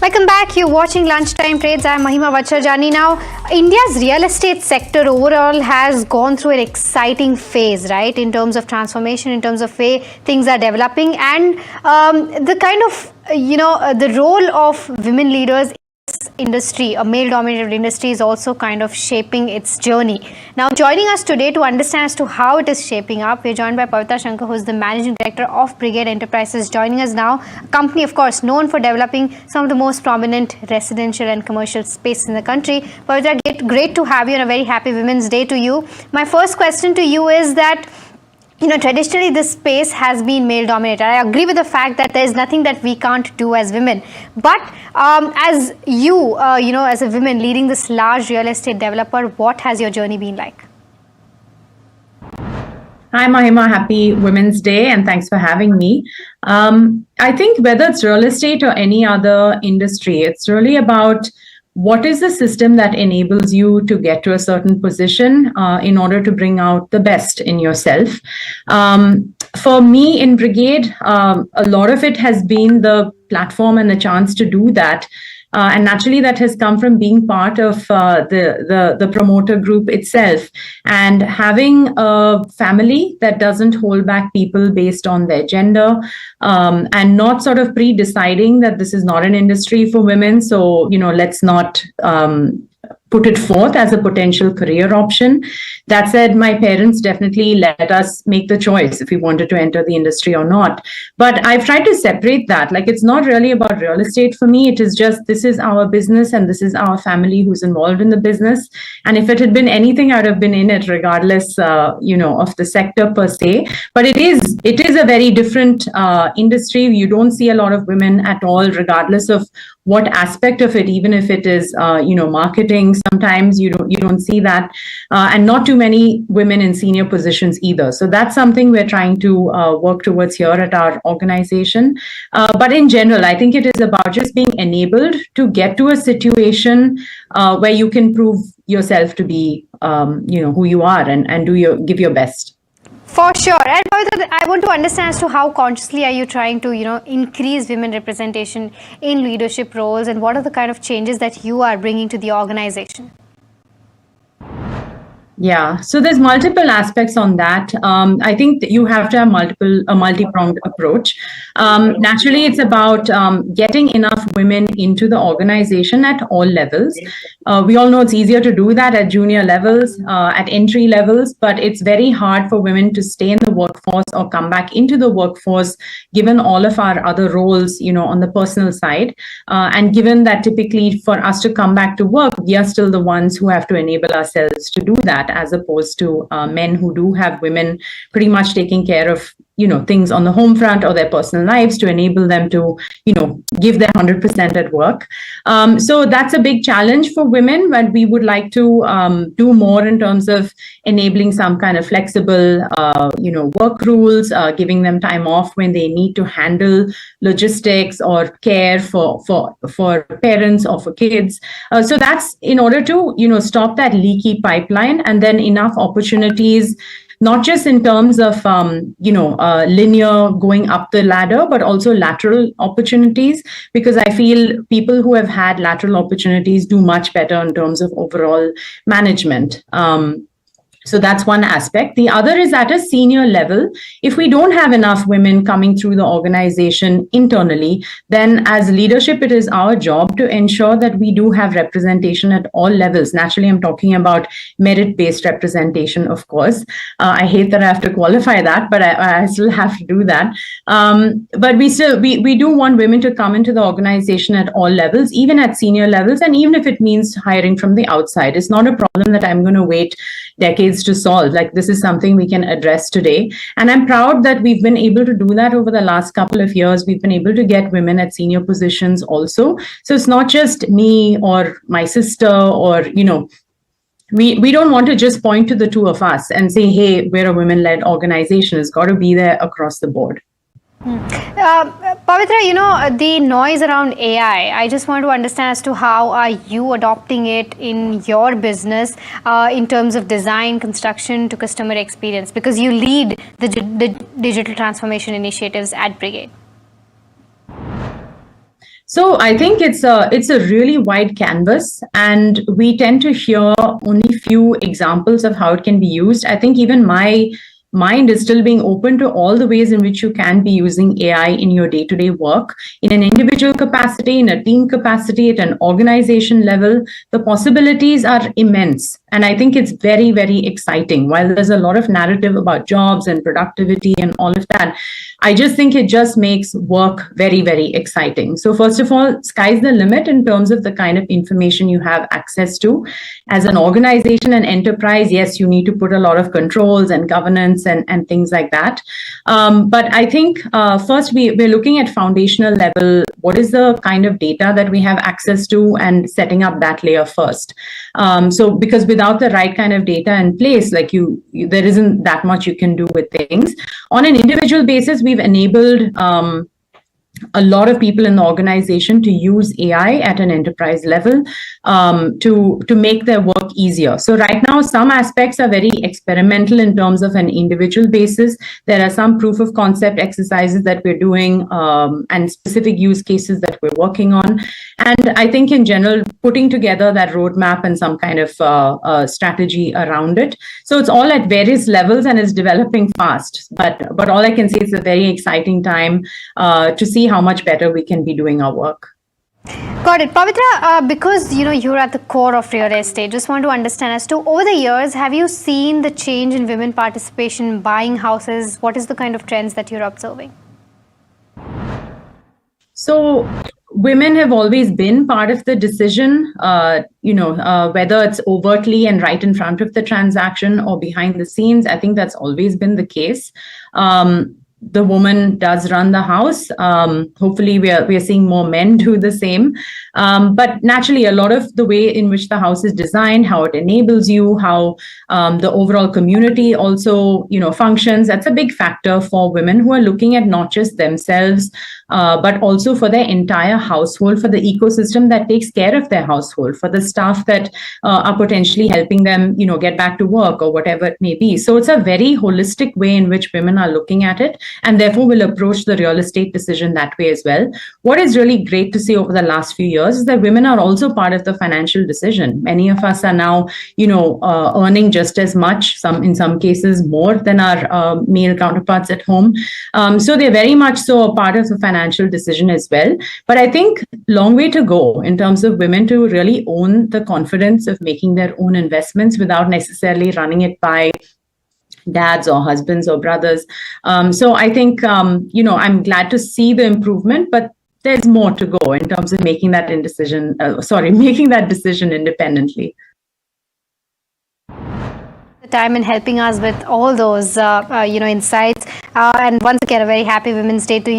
Welcome back. You're watching Lunchtime Trades. I'm Mahima Vachharjani. Now, India's real estate sector overall has gone through an exciting phase, right? In terms of transformation, in terms of way things are developing, and the kind of, the role of women leaders industry, a male-dominated industry, is also kind of shaping its journey. Now, joining us today to understand as to how it is shaping up, we're joined by Pavitra, Shankar, who is the Managing Director of Brigade Enterprises, joining us now. A company, of course, known for developing some of the most prominent residential and commercial space in the country. Pavitra, great to have you, and a very happy Women's Day to you. My first question to you is that, traditionally this space has been male dominated. I agree with the fact that there is nothing that we can't do as women. But as you, as a woman leading this large real estate developer, what has your journey been like? Hi, Mahima. Happy Women's Day, and thanks for having me. I think whether it's real estate or any other industry, it's really about what is the system that enables you to get to a certain position in order to bring out the best in yourself? For me in Brigade, a lot of it has been the platform and the chance to do that. And naturally, that has come from being part of the promoter group itself, and having a family that doesn't hold back people based on their gender, and not sort of pre-deciding that this is not an industry for women. So, let's not put it forth as a potential career option. That said, my parents definitely let us make the choice if we wanted to enter the industry or not. But I've tried to separate that. Like, it's not really about real estate for me. It is just, this is our business and this is our family who's involved in the business. And if it had been anything, I would have been in it regardless, of the sector per se. But it is a very different industry. You don't see a lot of women at all, regardless of what aspect of it, even if it is, marketing. Sometimes you don't see that, and not too many women in senior positions either. So that's something we're trying to work towards here at our organization. But in general, I think it is about just being enabled to get to a situation where you can prove yourself to be, who you are, and give your best. For sure. And I want to understand as to how consciously are you trying to, increase women representation in leadership roles, and what are the kind of changes that you are bringing to the organization? Yeah, so there's multiple aspects on that. I think that you have to have a multi-pronged approach. Naturally, it's about getting enough women into the organization at all levels. We all know it's easier to do that at junior levels, at entry levels, but it's very hard for women to stay in the workforce or come back into the workforce, given all of our other roles, on the personal side. And given that typically for us to come back to work, we are still the ones who have to enable ourselves to do that, as opposed to men who do have women pretty much taking care of, things on the home front or their personal lives to enable them to, give their 100% at work. So that's a big challenge for women, but we would like to do more in terms of enabling some kind of flexible, work rules, giving them time off when they need to handle logistics or care for parents or for kids. So that's in order to, stop that leaky pipeline, and then enough opportunities, not just in terms of, linear going up the ladder, but also lateral opportunities, because I feel people who have had lateral opportunities do much better in terms of overall management. So that's one aspect. The other is at a senior level. If we don't have enough women coming through the organization internally, then as leadership, it is our job to ensure that we do have representation at all levels. Naturally, I'm talking about merit-based representation, of course. I hate that I have to qualify that, but I still have to do that. But we do want women to come into the organization at all levels, even at senior levels, and even if it means hiring from the outside. It's not a problem that I'm going to wait decades to solve. Like, this is something we can address today. And I'm proud that we've been able to do that over the last couple of years. We've been able to get women at senior positions also. So it's not just me or my sister or, we don't want to just point to the two of us and say, hey, we're a women-led organization. It's got to be there across the board. Pavitra, the noise around AI, I just want to understand as to how are you adopting it in your business in terms of design, construction to customer experience, because you lead the digital transformation initiatives at Brigade. So I think it's a really wide canvas, and we tend to hear only few examples of how it can be used. I think even my mind is still being open to all the ways in which you can be using AI in your day-to-day work, in an individual capacity, in a team capacity, at an organization level. The possibilities are immense. And I think it's very, very exciting. While there's a lot of narrative about jobs and productivity and all of that, I just think it just makes work very, very exciting. So first of all, sky's the limit in terms of the kind of information you have access to. As an organization and enterprise, yes, you need to put a lot of controls and governance and things like that. But I think first we're looking at foundational level. What is the kind of data that we have access to, and setting up that layer first. So because without the right kind of data in place, like there isn't that much you can do with things. On an individual basis, we've enabled a lot of people in the organization to use AI at an enterprise level to make their work easier. So right now, some aspects are very experimental in terms of an individual basis. There are some proof of concept exercises that we're doing and specific use cases that we're working on. And I think in general, putting together that roadmap and some kind of strategy around it. So it's all at various levels and it's developing fast. But all I can say is a very exciting time to see how much better we can be doing our work. Got it. Pavitra, because you're at the core of real estate, just want to understand as to over the years, have you seen the change in women participation in buying houses? What is the kind of trends that you're observing? So women have always been part of the decision, whether it's overtly and right in front of the transaction or behind the scenes. I think that's always been the case. The woman does run the house. Hopefully, we are seeing more men do the same. But naturally, a lot of the way in which the house is designed, how it enables you, how the overall community also functions, that's a big factor for women who are looking at not just themselves, but also for their entire household, for the ecosystem that takes care of their household, for the staff that are potentially helping them, get back to work or whatever it may be. So it's a very holistic way in which women are looking at it, and therefore will approach the real estate decision that way as well. What is really great to see over the last few years is that women are also part of the financial decision. Many of us are now, earning just as much, in some cases more than our male counterparts at home. So they're very much so a part of the financial decision as well. But I think long way to go in terms of women to really own the confidence of making their own investments without necessarily running it by dads or husbands or brothers. So I think, I'm glad to see the improvement, but there's more to go in terms of making that decision independently. The time and helping us with all those, insights. And once again, a very happy Women's Day to you.